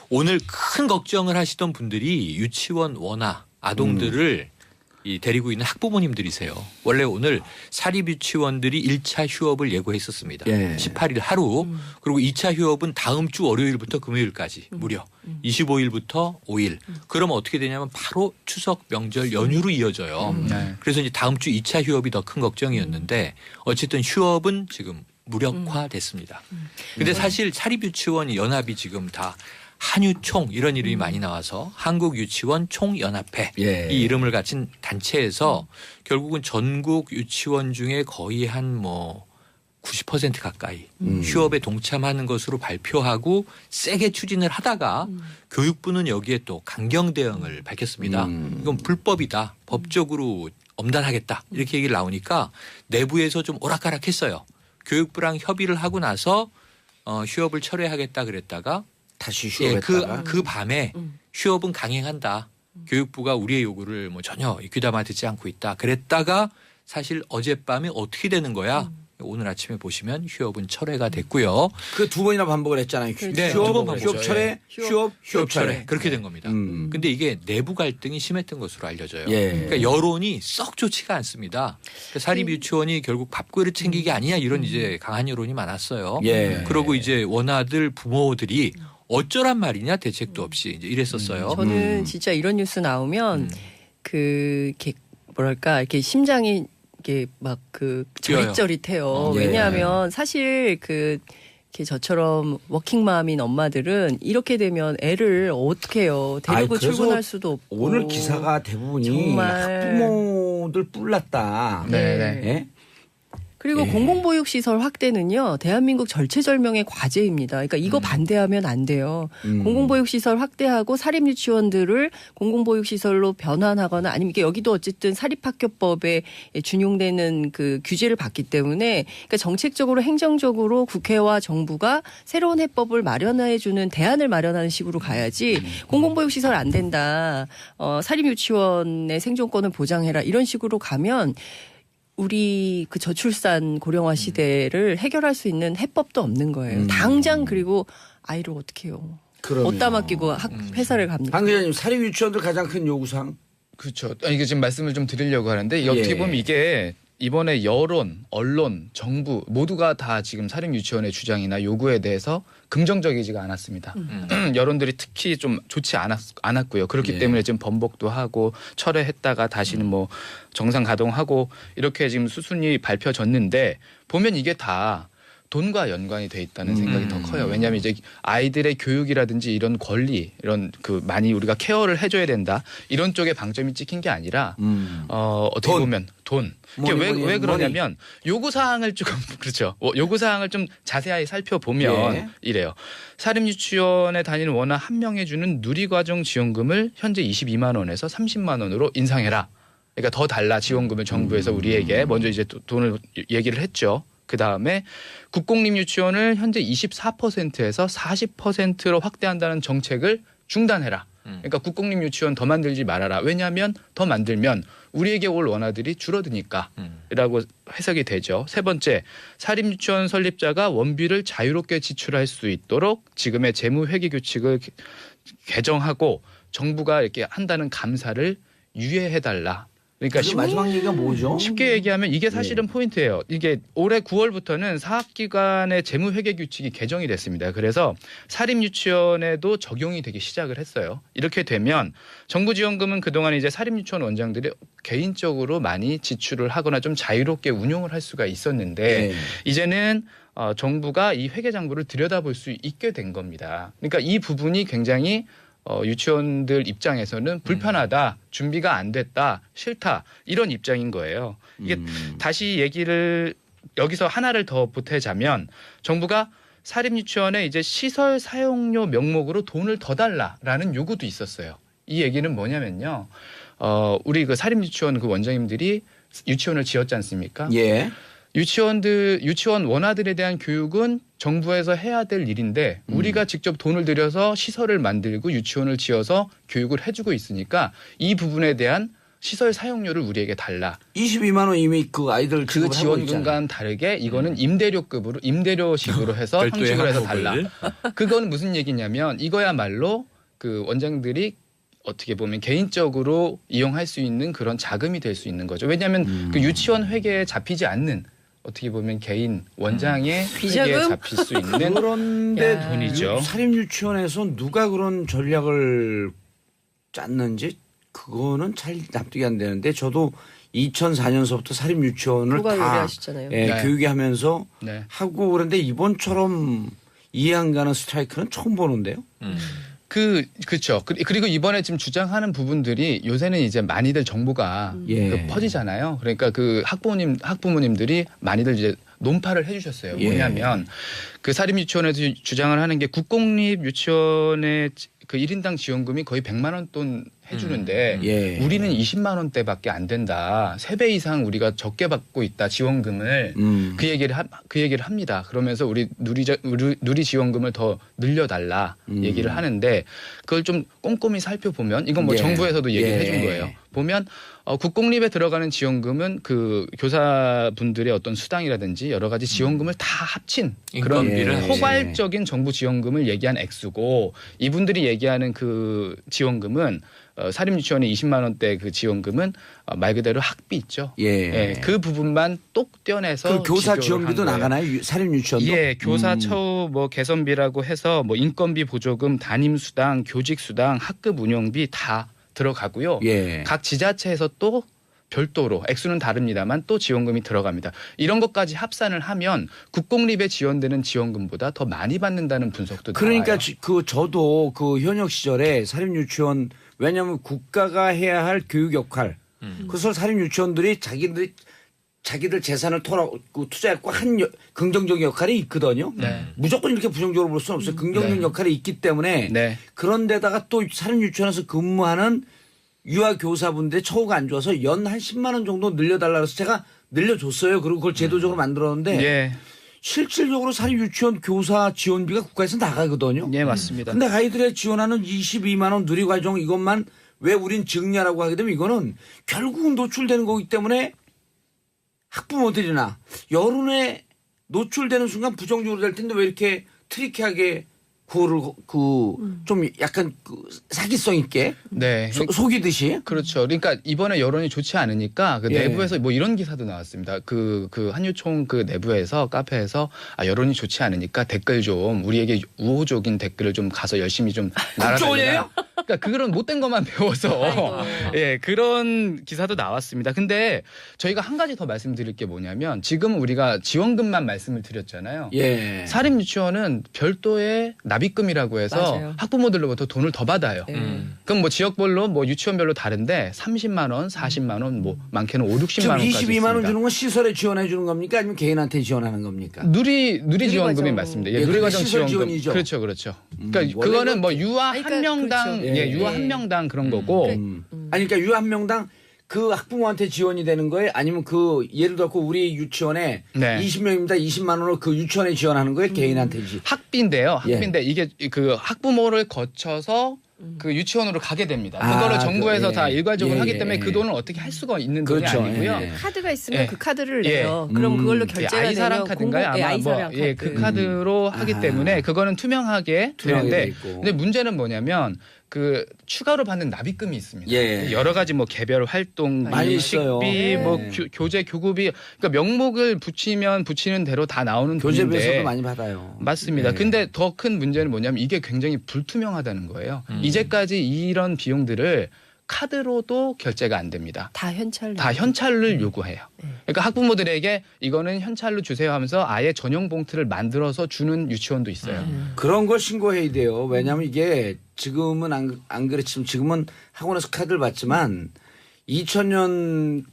오늘 큰 걱정을 하시던 분들이 유치원 원아 아동들을 데리고 있는 학부모님들이세요. 원래 오늘 사립유치원들이 1차 휴업을 예고했었습니다. 예. 18일 하루 그리고 2차 휴업은 다음 주 월요일부터 금요일까지 무려 25일부터 5일. 그러면 어떻게 되냐면 바로 추석 명절 연휴로 이어져요. 네. 그래서 이제 다음 주 2차 휴업이 더 큰 걱정이었는데 어쨌든 휴업은 지금 무력화됐습니다. 근데 사실 사립유치원 연합이 지금 다 한유총 이런 이름이 많이 나와서 한국유치원 총연합회 예. 이 이름을 갖춘 단체에서 결국은 전국 유치원 중에 거의 한 90% 가까이 휴업에 동참하는 것으로 발표하고 세게 추진을 하다가 교육부는 여기에 또 강경 대응을 밝혔습니다. 이건 불법이다. 법적으로 엄단하겠다. 이렇게 얘기를 나오니까 내부에서 좀 오락가락했어요. 교육부랑 협의를 하고 나서 휴업을 철회하겠다 그랬다가 다시 예, 휴업했다가 그 밤에 휴업은 강행한다. 교육부가 우리의 요구를 전혀 귀담아 듣지 않고 있다. 그랬다가 사실 어젯밤에 어떻게 되는 거야? 오늘 아침에 보시면 휴업은 철회가 됐고요. 그 두 번이나 반복을 했잖아요. 네, 두번 반복했죠. 휴업 철회, 휴업 철회. 그렇게 된 겁니다. 근데 이게 내부 갈등이 심했던 것으로 알려져요. 예. 그러니까 여론이 썩 좋지가 않습니다. 그러니까 사립유치원이 결국 밥그릇 챙기기 아니냐 이런 이제 강한 여론이 많았어요. 예. 그러고 이제 원아들 부모들이 어쩌란 말이냐 대책도 없이 이제 이랬었어요. 저는 진짜 이런 뉴스 나오면 이렇게 뭐랄까 이렇게 심장이 이게 막 뛰어요. 저릿저릿해요. 예. 왜냐하면 사실 이렇게 저처럼 워킹맘인 엄마들은 이렇게 되면 애를 어떻게 해요? 데리고 그래서 출근할 수도 없고. 오늘 기사가 대부분이 정말. 학부모들 뿔났다. 네, 네. 예? 그리고 예. 공공보육시설 확대는요, 대한민국 절체절명의 과제입니다. 그러니까 이거 반대하면 안 돼요. 공공보육시설 확대하고 사립유치원들을 공공보육시설로 변환하거나 아니면 이게 여기도 어쨌든 사립학교법에 준용되는 그 규제를 받기 때문에 그러니까 정책적으로 행정적으로 국회와 정부가 새로운 해법을 마련해주는 대안을 마련하는 식으로 가야지 공공보육시설 안 된다. 사립유치원의 생존권을 보장해라. 이런 식으로 가면 우리 그 저출산 고령화 시대를 해결할 수 있는 해법도 없는 거예요. 당장 그리고 아이를 어떻게 해요? 그러면. 어디다 맡기고 회사를 갑니까? 한 기자님 사립유치원들 가장 큰 요구사항. 그렇죠. 이게 지금 말씀을 좀 드리려고 하는데 예. 어떻게 보면 이게 이번에 여론, 언론, 정부 모두가 다 지금 사립유치원의 주장이나 요구에 대해서 긍정적이지가 않았습니다. 여론들이 특히 좀 좋지 않았고요. 그렇기 예. 때문에 지금 번복도 하고 철회했다가 다시는 정상 가동하고 이렇게 지금 수순이 밝혀졌는데 보면 이게 다 돈과 연관이 돼 있다는 생각이 더 커요. 왜냐하면 이제 아이들의 교육이라든지 이런 권리, 이런 많이 우리가 케어를 해줘야 된다. 이런 쪽에 방점이 찍힌 게 아니라 어떻게 돈. 보면 돈. 이게 왜 그러냐면 요구 사항을 조금 그렇죠. 요구 사항을 좀 자세히 살펴보면 예. 이래요. 사립유치원에 다니는 원아 한 명에 주는 누리과정 지원금을 현재 22만 원에서 30만 원으로 인상해라. 그러니까 더 달라 지원금을 정부에서 우리에게 먼저 이제 돈을 얘기를 했죠. 그 다음에 국공립유치원을 현재 24%에서 40%로 확대한다는 정책을 중단해라. 그러니까 국공립유치원 더 만들지 말아라. 왜냐하면 더 만들면 우리에게 올 원아들이 줄어드니까 라고 해석이 되죠. 세 번째, 사립유치원 설립자가 원비를 자유롭게 지출할 수 있도록 지금의 재무회계규칙을 개정하고 정부가 이렇게 한다는 감사를 유예해달라. 그러니까 마지막 얘기가 뭐죠? 쉽게 얘기하면 이게 사실은 포인트예요. 이게 올해 9월부터는 사학기관의 재무회계규칙이 개정이 됐습니다. 그래서 사립유치원에도 적용이 되기 시작을 했어요. 이렇게 되면 정부 지원금은 그동안 이제 사립유치원 원장들이 개인적으로 많이 지출을 하거나 좀 자유롭게 운용을 할 수가 있었는데 이제는 정부가 이 회계장부를 들여다볼 수 있게 된 겁니다. 그러니까 이 부분이 굉장히 유치원들 입장에서는 불편하다, 준비가 안 됐다, 싫다 이런 입장인 거예요. 이게 다시 얘기를 여기서 하나를 더 보태자면 정부가 사립유치원에 이제 시설 사용료 명목으로 돈을 더 달라라는 요구도 있었어요. 이 얘기는 뭐냐면요, 우리 그 사립유치원 그 원장님들이 유치원을 지었지 않습니까? 예. 유치원 원아들에 대한 교육은 정부에서 해야 될 일인데 우리가 직접 돈을 들여서 시설을 만들고 유치원을 지어서 교육을 해주고 있으니까 이 부분에 대한 시설 사용료를 우리에게 달라. 22만 원 이미 그 아이들 그 지급을 하고 있잖아요. 지원금과는 다르게 이거는 임대료식으로 해서 별도의 형식으로 해서 항목을. 달라. 그건 무슨 얘기냐면 이거야말로 그 원장들이 어떻게 보면 개인적으로 이용할 수 있는 그런 자금이 될 수 있는 거죠. 왜냐하면 그 유치원 회계에 잡히지 않는 어떻게 보면 개인 원장의 비자금? 회계에 잡힐 수 있는 그런데 야. 돈이죠. 사립유치원에서 누가 그런 전략을 짰는지 그거는 잘 납득이 안 되는데 저도 2004년서부터 사립유치원을 누가 다 요리하시잖아요. 예, 네. 교육하면서 네. 하고 그런데 이번처럼 이해 안 가는 스트라이크는 처음 보는데요. 그렇죠. 그리고 이번에 지금 주장하는 부분들이 요새는 이제 많이들 정보가 예. 그 퍼지잖아요. 그러니까 그 학부모님들이 많이들 이제 논파를 해주셨어요. 예. 뭐냐면 그 사립유치원에서 주장을 하는 게 국공립 유치원의 그 1인당 지원금이 거의 100만 원 돈 해주는데 예. 우리는 20만 원대밖에 안 된다. 3배 이상 우리가 적게 받고 있다 지원금을. 그 얘기를 합니다. 그러면서 우리 누리 지원금을 더 늘려달라 얘기를 하는데 그걸 좀 꼼꼼히 살펴보면 이건 뭐 예. 정부에서도 얘기를 예. 해준 거예요. 보면 국공립에 들어가는 지원금은 그 교사분들의 어떤 수당이라든지 여러 가지 지원금을 다 합친 그런 인건비를 예. 포괄적인 정부 지원금을 얘기한 액수고 이분들이 얘기하는 그 지원금은 사립유치원의 20만 원대 그 지원금은 말 그대로 학비 있죠. 예. 예, 그 부분만 똑 떼어내서 그 교사 비교를 지원비도 한 거예요. 나가나요? 사립유치원도? 예, 교사 처우 뭐 개선비라고 해서 뭐 인건비 보조금, 담임 수당, 교직 수당, 학급 운영비 다 들어가고요. 예. 각 지자체에서 또 별도로 액수는 다릅니다만 또 지원금이 들어갑니다. 이런 것까지 합산을 하면 국공립에 지원되는 지원금보다 더 많이 받는다는 분석도 그러니까 나와요. 저도 그 현역 시절에 사립유치원 왜냐하면 국가가 해야 할 교육 역할 그래서 사립유치원들이 자기들 재산을 투자했고 한 긍정적 역할이 있거든요. 네. 무조건 이렇게 부정적으로 볼 수는 없어요. 긍정적 네. 역할이 있기 때문에 네. 그런데다가 또 사립유치원에서 근무하는 유아 교사분들의 처우가 안 좋아서 연 한 10만 원 정도 늘려달라 그래서 제가 늘려줬어요. 그리고 그걸 제도적으로 만들었는데 예, 실질적으로 사립유치원 교사 지원비가 국가에서 나가거든요. 예 맞습니다. 근데 아이들의 지원하는 22만 원 누리과정 이것만 왜 우린 증여라고 하게 되면 이거는 결국은 노출되는 거기 때문에 학부모들이나 여론에 노출되는 순간 부정적으로 될 텐데 왜 이렇게 트리키하게 그거를 좀 약간 사기성 있게 네. 속이듯이 그렇죠. 그러니까 이번에 여론이 좋지 않으니까 그 예. 내부에서 뭐 이런 기사도 나왔습니다. 그 한유총 그 내부에서 카페에서 여론이 좋지 않으니까 댓글 좀 우리에게 우호적인 댓글을 좀 가서 열심히 좀 국정원이에요? 그러니까 그런 못된 것만 배워서 예 그런 기사도 나왔습니다. 근데 저희가 한 가지 더 말씀드릴 게 뭐냐면 지금 우리가 지원금만 말씀을 드렸잖아요. 예. 사립유치원은 별도의 납입금이라고 해서 맞아요. 학부모들로부터 돈을 더 받아요. 네. 그럼 뭐 지역별로 뭐 유치원별로 다른데 30만 원, 40만 원, 뭐 많게는 5, 60만 지금 원까지 22만 원 있습니다. 주는 건 시설에 지원해 주는 겁니까? 아니면 개인한테 지원하는 겁니까? 누리 지원금이 누리과정. 맞습니다. 예, 예, 누리과정 그게 시설 지원금. 지원이죠. 그렇죠, 그렇죠. 그러니까 원래 그거는 뭐 유아 아니, 한 그러니까 명당 그렇죠. 예, 유아 예. 한 명당 그런 거고. 아니 그러니까 유아 한 명당 그 학부모한테 지원이 되는 거예요? 아니면 그 예를 들어 우리 유치원에 네. 20명입니다. 20만 원을 그 유치원에 지원하는 거예요? 개인한테 학비인데요. 예. 학비인데 이게 그 학부모를 거쳐서 그 유치원으로 가게 됩니다. 아, 그거를 정부에서 예. 다 일괄적으로 예, 하기 예, 때문에 예. 그 돈을 어떻게 할 수가 있는 그렇죠. 돈이 아니고요. 예. 카드가 있으면 예. 그 카드를 예. 내요. 그럼 그걸로 예, 결제가 아이사랑 되면 카드인가요? 아마 아이사랑 뭐 예, 카드. 그 카드로 하기 아. 때문에 그거는 투명하게 투명하게 되는데 돼 있고. 근데 문제는 뭐냐면 그 추가로 받는 납입금이 있습니다. 예. 여러 가지 뭐 개별 활동비, 많이 있어요. 식비, 예. 뭐 교재 교구비 그러니까 명목을 붙이면 붙이는 대로 다 나오는 교재비에서도 돈인데 많이 받아요. 맞습니다. 예. 근데 더 큰 문제는 뭐냐면 이게 굉장히 불투명하다는 거예요. 이제까지 이런 비용들을 카드로도 결제가 안 됩니다. 다 현찰. 다 현찰을 요구해요. 그러니까 학부모들에게 이거는 현찰로 주세요 하면서 아예 전용 봉투를 만들어서 주는 유치원도 있어요. 그런 걸 신고해야 돼요. 왜냐하면 이게 지금은 안 그렇지만 지금은 학원에서 카드를 받지만 2000년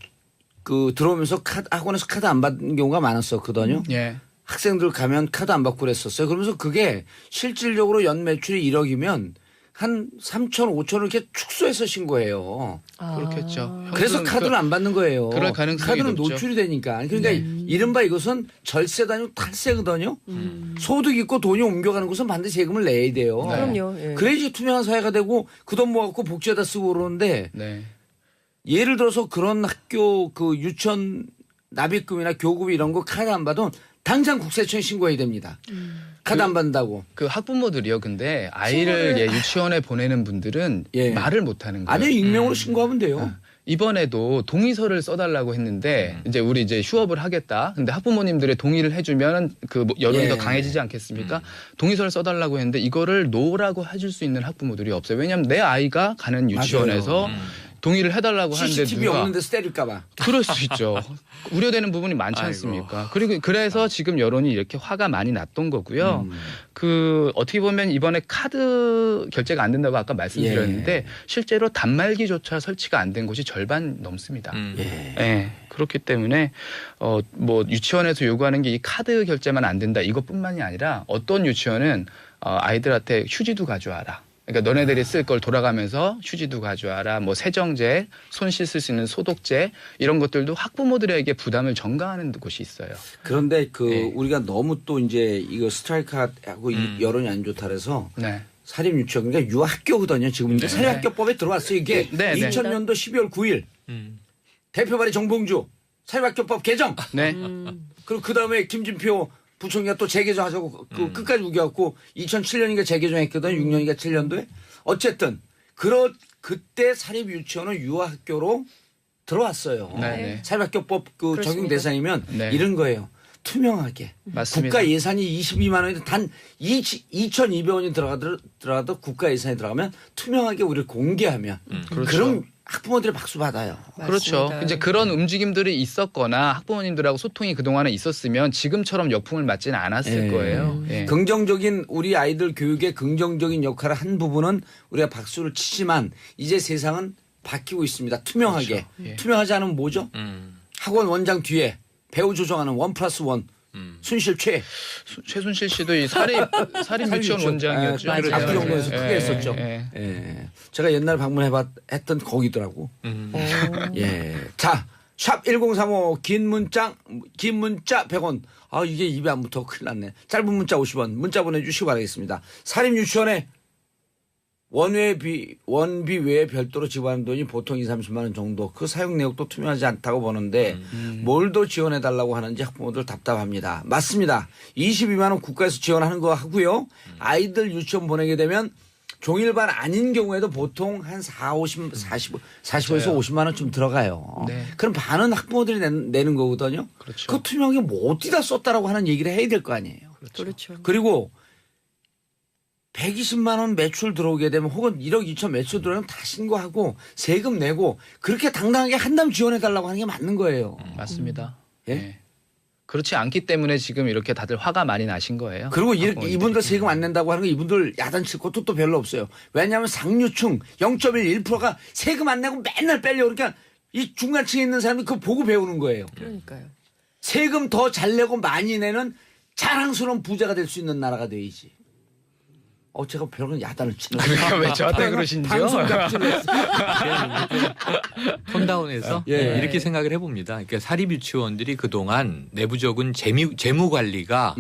그 들어오면서 학원에서 카드 안 받는 경우가 많았었거든요. 예. 학생들 가면 카드 안 받고 그랬었어요. 그러면서 그게 실질적으로 연 매출이 1억이면 한 3천, 5천을 이렇게 축소해서 신고해요. 그렇겠죠. 그래서 현금, 카드를 안 받는 거예요. 그럴 가능성이 카드는 높죠. 노출이 되니까. 그러니까 이른바 이것은 절세도 아니고 탈세거든요. 소득 있고 돈이 옮겨가는 곳은 반드시 세금을 내야 돼요. 네. 그럼요. 예. 그래야지 투명한 사회가 되고 그 돈 모아갖고 복지에다 쓰고 그러는데 네. 예를 들어서 그런 학교 그 유치원 납입금이나 교급 이런 거 카드 안 받으면 당장 국세청에 신고해야 됩니다. 카드 안 받는다고. 그 학부모들이요. 근데 아이를 유치원에 보내는 분들은 예. 말을 못 하는 거예요. 아니 익명으로 신고하면 돼요. 이번에도 동의서를 써달라고 했는데 이제 우리 이제 휴업을 하겠다. 근데 학부모님들의 동의를 해주면 그 여론이 예. 더 강해지지 않겠습니까? 동의서를 써달라고 했는데 이거를 노라고 해줄 수 있는 학부모들이 없어요. 왜냐하면 내 아이가 가는 유치원에서 동의를 해달라고 하는데 CCTV 누가 없는 데서 때릴까봐. 그럴 수 있죠. 우려되는 부분이 많지 않습니까? 그리고 그래서 지금 여론이 이렇게 화가 많이 났던 거고요. 그 어떻게 보면 이번에 카드 결제가 안 된다고 아까 말씀드렸는데 실제로 단말기조차 설치가 안 된 곳이 절반 넘습니다. 예. 그렇기 때문에 뭐 유치원에서 요구하는 게 이 카드 결제만 안 된다 이것뿐만이 아니라 어떤 유치원은 아이들한테 휴지도 가져와라. 그러니까 너네들이 쓸 걸 돌아가면서 휴지도 가져와라. 뭐 세정제, 손 씻을 수 있는 소독제 이런 것들도 학부모들에게 부담을 전가하는 곳이 있어요. 그런데 그 네. 우리가 너무 또 이제 이거 스트라이크하고 이 여론이 안 좋다 그래서 네. 사립 유치원 그러니까 유학교거든요. 지금 이제 사립학교법에 들어왔어요. 이게 네, 네. 2000년도 12월 9일 대표 발의 정봉주 사립학교법 개정. 네. 그리고 그 다음에 김진표 부총리가 또 재개정하자고 그 끝까지 우겨갖고 2007년인가 재개정했거든. 6년인가 7년도에. 어쨌든 그때 사립 유치원은 유아학교로 들어왔어요. 네. 사립학교법 그 적용 그렇습니다. 대상이면 네. 이런 거예요. 투명하게. 맞습니다. 국가 예산이 22만 원인데 단 2,200원이 들어가도 국가 예산이 들어가면 투명하게 우리를 공개하면 그렇죠. 그럼 학부모들이 박수 받아요. 그렇죠. 맞습니다. 이제 그런 움직임들이 있었거나 학부모님들하고 소통이 그동안에 있었으면 지금처럼 역풍을 맞지는 않았을 예. 거예요. 예. 긍정적인 우리 아이들 교육에 긍정적인 역할을 한 부분은 우리가 박수를 치지만 이제 세상은 바뀌고 있습니다. 투명하게. 그렇죠. 예. 투명하지 않으면 뭐죠? 학원 원장 뒤에 배우 조정하는 1+1 순실 최순실 씨도 이 사립 유치원 원장이었죠. 맞아요. 그렇죠. 압구정동에서 크게 예, 했었죠. 예. 예. 제가 옛날 방문했던 거기더라고. 예. 자, 샵 1035 긴 문자 100원. 아, 이게 입에 안 붙어 큰일 났네. 짧은 문자 50원. 문자 보내주시기 바라겠습니다. 사립 유치원에 원비 외에 별도로 지불하는 돈이 보통 2, 30만 원 정도. 그 사용 내역도 투명하지 않다고 보는데 뭘 더 지원해 달라고 하는지 학부모들 답답합니다. 맞습니다. 22만 원 국가에서 지원하는 거 하고요. 아이들 유치원 보내게 되면 종일반 아닌 경우에도 보통 한 45에서 50만 원쯤 들어가요. 네. 그럼 반은 학부모들이 내는 거거든요. 그렇죠. 그 투명하게 뭐 어디다 썼다라고 하는 얘기를 해야 될 거 아니에요. 그렇죠. 그리고 120만 원 매출 들어오게 되면 혹은 1억 2천 매출 들어오면 다 신고하고 세금 내고 그렇게 당당하게 한담 지원해 달라고 하는 게 맞는 거예요. 맞습니다. 예? 예. 그렇지 않기 때문에 지금 이렇게 다들 화가 많이 나신 거예요. 그리고 학부모님들이. 이분들 세금 안 낸다고 하는 거 이분들 야단칠 것도 또 별로 없어요. 왜냐하면 상류층 0.1%가 세금 안 내고 맨날 빼려고 그러니까 이 중간층에 있는 사람이 그거 보고 배우는 거예요. 그러니까요. 세금 더 잘 내고 많이 내는 자랑스러운 부자가 될 수 있는 나라가 돼야지. 제가 별건 야단을 치는 그러니까 왜 저한테 그러신지요? 방송 갑질을 했어요. 톤다운해서 예. 이렇게 생각을 해봅니다. 그러니까 사립 유치원들이 그동안 내부적인 재무 관리가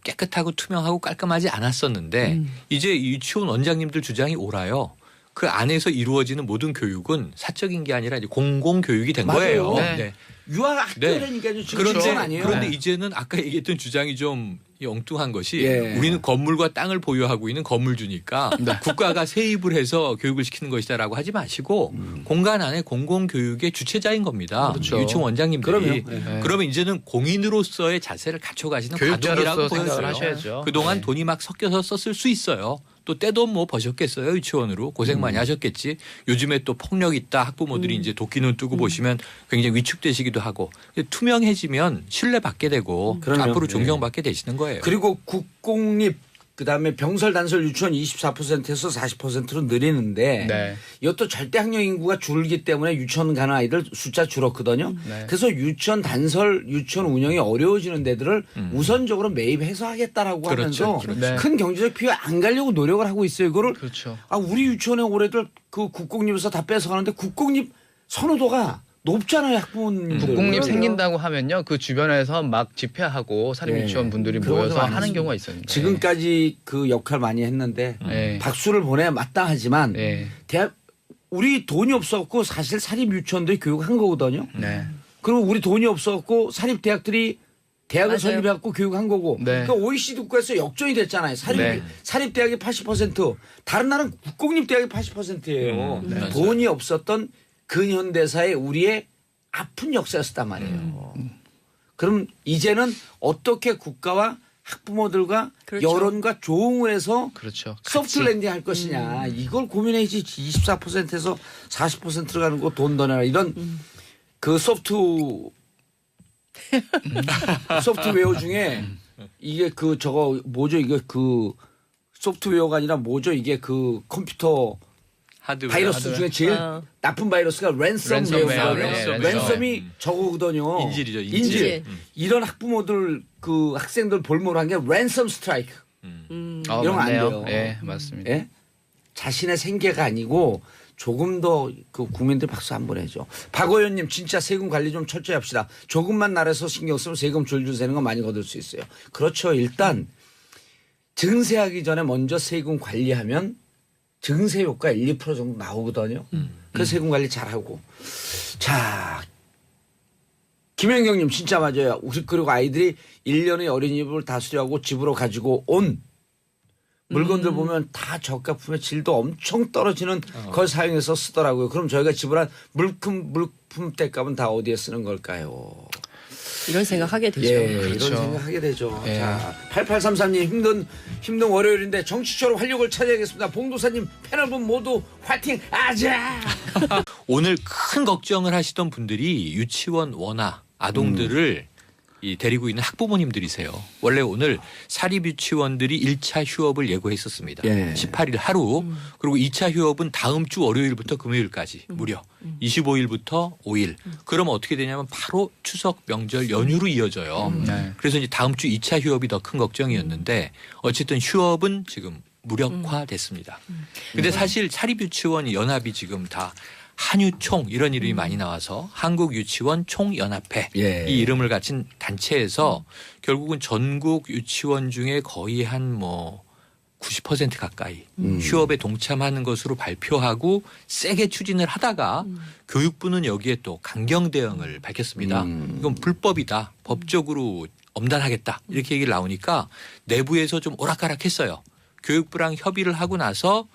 깨끗하고 투명하고 깔끔하지 않았었는데 이제 유치원 원장님들 주장이 옳아요. 그 안에서 이루어지는 모든 교육은 사적인 게 아니라 이제 공공 교육이 된 맞아요. 거예요. 네. 유아 학교라니까요. 지금 그런데 유치원 아니에요. 그런데 이제는 아까 얘기했던 주장이 좀 엉뚱한 것이 예. 우리는 건물과 땅을 보유하고 있는 건물주니까 국가가 세입을 해서 교육을 시키는 것이다라고 하지 마시고 공간 안에 공공교육의 주체자인 겁니다. 그렇죠. 유치원 원장님들이. 그럼요. 그러면 이제는 공인으로서의 자세를 갖춰가시는 가족이라고 교육자로서 생각을 보여줘요. 하셔야죠. 그동안 네. 돈이 막 섞여서 썼을 수 있어요. 또 떼돈 뭐 버셨겠어요. 유치원으로. 고생 많이 하셨겠지. 요즘에 또 폭력 있다. 학부모들이 이제 도끼눈 뜨고 보시면 굉장히 위축되시기도 하고. 투명해지면 신뢰받게 되고 그럼요. 앞으로 존경받게 되시는 거예요. 그리고 국공립 그다음에 병설 단설 유치원 24%에서 40%로 늘리는데 네. 이것도 절대 학령 인구가 줄기 때문에 유치원 가는 아이들 숫자 줄었거든요. 네. 그래서 유치원 단설 유치원 운영이 어려워지는 데들을 우선적으로 매입해서 하겠다라고 그렇죠. 하면서 그렇죠. 네. 큰 경제적 피해 안 가려고 노력을 하고 있어요. 이거를 그렇죠. 우리 유치원의 올해들 그 국공립에서 다 뺏어가는데 국공립 선호도가 높잖아요. 학부모님들. 국공립 생긴다고 하면요. 그 주변에서 막 집회하고 사립 예. 유치원 분들이 그런 모여서 것도 하는 많습니다. 경우가 있습니다. 지금까지 그 역할 많이 했는데 예. 박수를 보내야 마땅하지만 예. 우리 돈이 없었고 사실 사립 유치원들이 교육한 거거든요. 네. 그리고 우리 돈이 없었고 사립 대학들이 대학을 맞아요. 설립해갖고 교육한 거고. 네. 그러니까 OECD 국가에서 역전이 됐잖아요. 네. 사립 대학이 80%, 다른 나라는 국공립 대학이 80%예요. 맞아요. 돈이 없었던 근현대사의 우리의 아픈 역사였단 말이에요. 그럼 이제는 어떻게 국가와 학부모들과 그렇죠. 여론과 조응을 해서 그렇죠. 소프트 랜딩 할 것이냐. 이걸 고민해야지 24%에서 40% 가는 거 돈 더 내라. 이런 그 소프트웨어 중에 이게 그 저거 뭐죠? 이게 그 소프트웨어가 아니라 뭐죠? 이게 그 컴퓨터 하드웨어. 바이러스 중에 제일 어. 나쁜 바이러스가 랜섬웨어거든요. 랜섬웨어. 랜섬이 저거거든요. 인질이죠, 인질. 인질. 이런 학부모들 그 학생들 볼모로 한 게 랜섬 스트라이크. 이런 거안 맞네요. 돼요. 예, 맞습니다. 예? 자신의 생계가 아니고 조금 더 그 국민들 박수 한번 해줘. 박 의원님 진짜 세금 관리 좀 철저히 합시다. 조금만 나라에서 신경 쓰면 세금 줄줄 세는 거 많이 거둘 수 있어요. 그렇죠. 일단 증세하기 전에 먼저 세금 관리하면 증세 효과 1, 2% 정도 나오거든요. 그래서 세금 관리 잘하고. 자, 김현경님 진짜 맞아요. 우리 그리고 아이들이 1년의 어린이집을 다스려하고 집으로 가지고 온 물건들 보면 다 저가품의 질도 엄청 떨어지는 걸 사용해서 쓰더라고요. 그럼 저희가 지불한 물품 떼값은 다 어디에 쓰는 걸까요? 이런 생각하게 되죠. 예, 그렇죠. 이런 생각하게 되죠. 예. 자, 8833님 힘든 월요일인데 정치적으로 활력을 찾아야겠습니다. 봉도사님 패널분 모두 화이팅! 아자! 오늘 큰 걱정을 하시던 분들이 유치원 원아 아동들을 이 데리고 있는 학부모님들이세요. 원래 오늘 사립 유치원들이 1차 휴업을 예고했었습니다. 예. 18일 하루 그리고 2차 휴업은 다음 주 월요일부터 금요일까지 무려 25일부터 5일. 그러면 어떻게 되냐면 바로 추석 명절 연휴로 이어져요. 네. 그래서 이제 다음 주 2차 휴업이 더 큰 걱정이었는데 어쨌든 휴업은 지금 무력화됐습니다. 근데 사실 사립 유치원 연합이 지금 다 한유총 이런 이름이 많이 나와서 한국유치원 총연합회 예. 이 이름을 갖춘 단체에서 결국은 전국 유치원 중에 거의 한 뭐 90% 가까이 휴업에 동참하는 것으로 발표하고 세게 추진을 하다가 교육부는 여기에 또 강경 대응을 밝혔습니다. 이건 불법이다. 법적으로 엄단하겠다. 이렇게 얘기를 나오니까 내부에서 좀 오락가락했어요. 교육부랑 협의를 하고 나서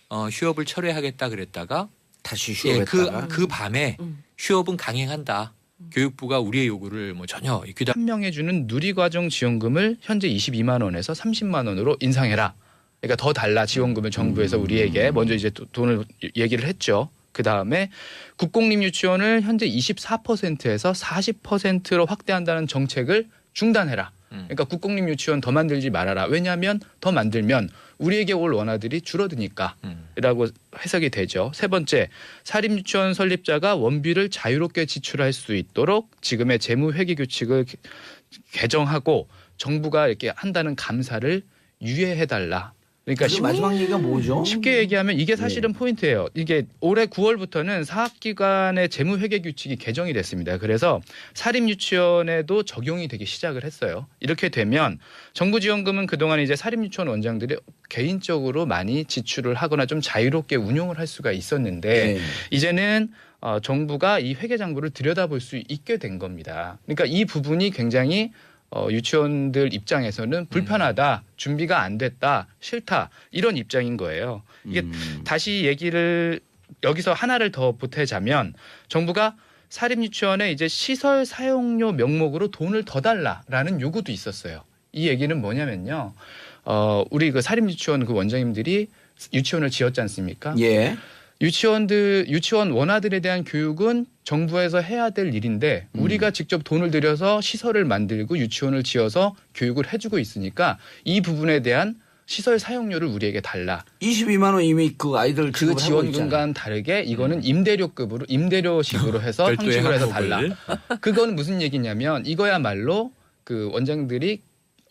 휴업을 철회하겠다 그랬다가 다시 예, 휴업했다가 그 밤에 휴업은 강행한다. 교육부가 우리의 요구를 뭐 전혀 귀담. 한명해주는 누리과정 지원금을 현재 22만 원에서 30만 원으로 인상해라. 그러니까 더 달라 지원금을 정부에서 우리에게 먼저 이제 돈을 얘기를 했죠. 그 다음에 국공립 유치원을 현재 24%에서 40%로 확대한다는 정책을 중단해라. 그러니까 국공립 유치원 더 만들지 말아라. 왜냐하면 더 만들면 우리에게 올 원아들이 줄어드니까라고 해석이 되죠. 세 번째, 사립 유치원 설립자가 원비를 자유롭게 지출할 수 있도록 지금의 재무회계 규칙을 개정하고 정부가 이렇게 한다는 감사를 유예해달라. 그러니까 그 마지막 얘기가 뭐죠? 쉽게 얘기하면 이게 사실은 포인트예요. 이게 올해 9월부터는 사학기관의 재무회계 규칙이 개정이 됐습니다. 그래서 사립유치원에도 적용이 되기 시작을 했어요. 이렇게 되면 정부 지원금은 그동안 이제 사립유치원 원장들이 개인적으로 많이 지출을 하거나 좀 자유롭게 운용을 할 수가 있었는데 네. 이제는 정부가 이 회계 장부를 들여다볼 수 있게 된 겁니다. 그러니까 이 부분이 굉장히 유치원들 입장에서는 불편하다, 준비가 안 됐다, 싫다 이런 입장인 거예요. 이게 다시 얘기를 여기서 하나를 더 보태자면 정부가 사립 유치원에 이제 시설 사용료 명목으로 돈을 더 달라라는 요구도 있었어요. 이 얘기는 뭐냐면요, 우리 그 사립 유치원 그 원장님들이 유치원을 지었지 않습니까? 예. 유치원 원아들에 대한 교육은 정부에서 해야 될 일인데 우리가 직접 돈을 들여서 시설을 만들고 유치원을 지어서 교육을 해주고 있으니까 이 부분에 대한 시설 사용료를 우리에게 달라. 22만 원 이미 그 아이들 그 지급을 하고 있잖아요. 지원금과는 다르게 이거는 임대료식으로 해서 별도의 형식으로 해서 항목을. 달라. 그건 무슨 얘기냐면 이거야말로 그 원장들이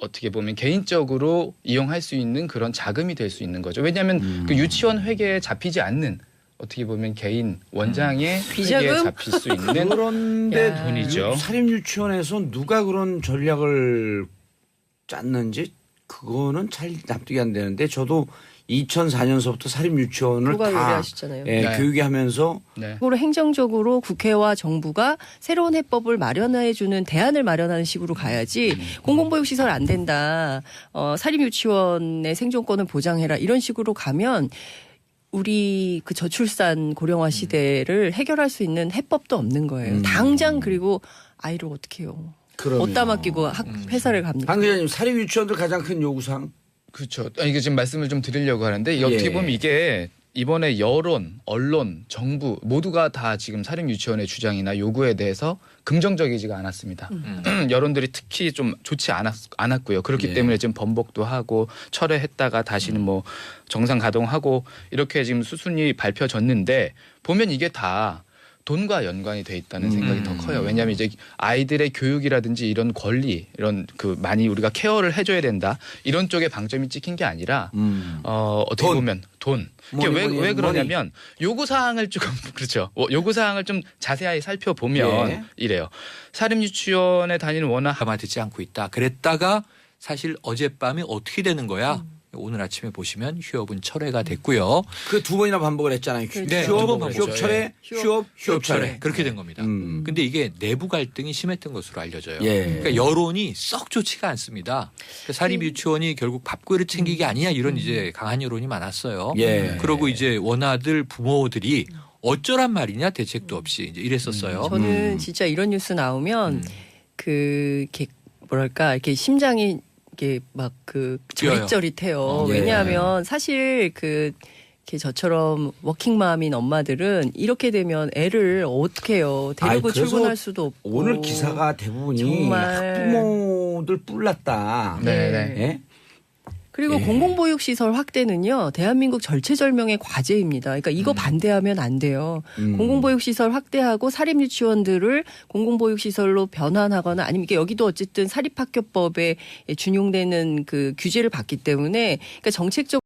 어떻게 보면 개인적으로 이용할 수 있는 그런 자금이 될 수 있는 거죠. 왜냐하면 그 유치원 회계에 잡히지 않는 어떻게 보면 개인 원장의 회계에 비자금? 잡힐 수 있는 그런데 야. 돈이죠. 사립 유치원에서 누가 그런 전략을 짰는지 그거는 잘 납득이 안 되는데 저도 2004년서부터 사립 유치원을 누가 다 요리하시잖아요. 예, 네. 교육에 하면서 네. 그리고 행정적으로 국회와 정부가 새로운 해법을 마련해주는 대안을 마련하는 식으로 가야지 공공보육시설 안 된다. 사립유치원의 생존권을 보장해라. 이런 식으로 가면 우리 그 저출산 고령화 시대를 해결할 수 있는 해법도 없는 거예요. 당장 그리고 아이를 어떻게 해요. 그러면 어디다 맡기고 회사를 갑니까? 강 기자님 사립 유치원들 가장 큰 요구사항 그렇죠. 이게 지금 말씀을 좀 드리려고 하는데 예. 어떻게 보면 이게 이번에 여론, 언론, 정부 모두가 다 지금 사립 유치원의 주장이나 요구에 대해서 긍정적이지가 않았습니다. 여론들이 특히 좀 좋지 않았고요. 그렇기 예. 때문에 지금 번복도 하고 철회했다가 다시는 뭐 정상 가동하고 이렇게 지금 수순이 밝혀졌는데 보면 이게 다 돈과 연관이 돼 있다는 생각이 더 커요. 왜냐하면 이제 아이들의 교육이라든지 이런 권리, 이런 그 많이 우리가 케어를 해줘야 된다 이런 쪽에 방점이 찍힌 게 아니라 어떻게 돈. 보면 돈. 이게 왜 그러냐면 요구 사항을 조금 그렇죠. 요구 사항을 좀 자세히 살펴보면 예. 이래요. 사립 유치원에 다니는 원화 가만 듣지 않고 있다. 그랬다가 사실 어젯밤에 어떻게 되는 거야? 오늘 아침에 보시면 휴업은 철회가 됐고요. 그 두 번이나 반복을 했잖아요. 네, 휴업, 두번 반복했죠. 휴업 철회, 휴업 철회. 그렇게 된 겁니다. 근데 이게 내부 갈등이 심했던 것으로 알려져요. 예. 그러니까 여론이 썩 좋지가 않습니다. 그러니까 사립 유치원이 결국 밥그릇 챙기기 아니냐 이런 이제 강한 여론이 많았어요. 예. 그리고 이제 원아들 부모들이 어쩌란 말이냐 대책도 없이 이제 이랬었어요. 저는 진짜 이런 뉴스 나오면 이렇게 뭐랄까 이렇게 심장이 이게 막 그 뛰어요. 저릿저릿해요. 예. 왜냐하면 사실 이렇게 저처럼 워킹맘인 엄마들은 이렇게 되면 애를 어떻게 해요? 데리고 아이, 그래서 출근할 수도 없고. 오늘 기사가 대부분이 정말. 학부모들 뿔났다. 네네. 예? 그리고 예. 공공보육시설 확대는요, 대한민국 절체절명의 과제입니다. 그러니까 이거 반대하면 안 돼요. 공공보육시설 확대하고 사립유치원들을 공공보육시설로 변환하거나 아니면 이게 여기도 어쨌든 사립학교법에 준용되는 그 규제를 받기 때문에 그러니까 정책적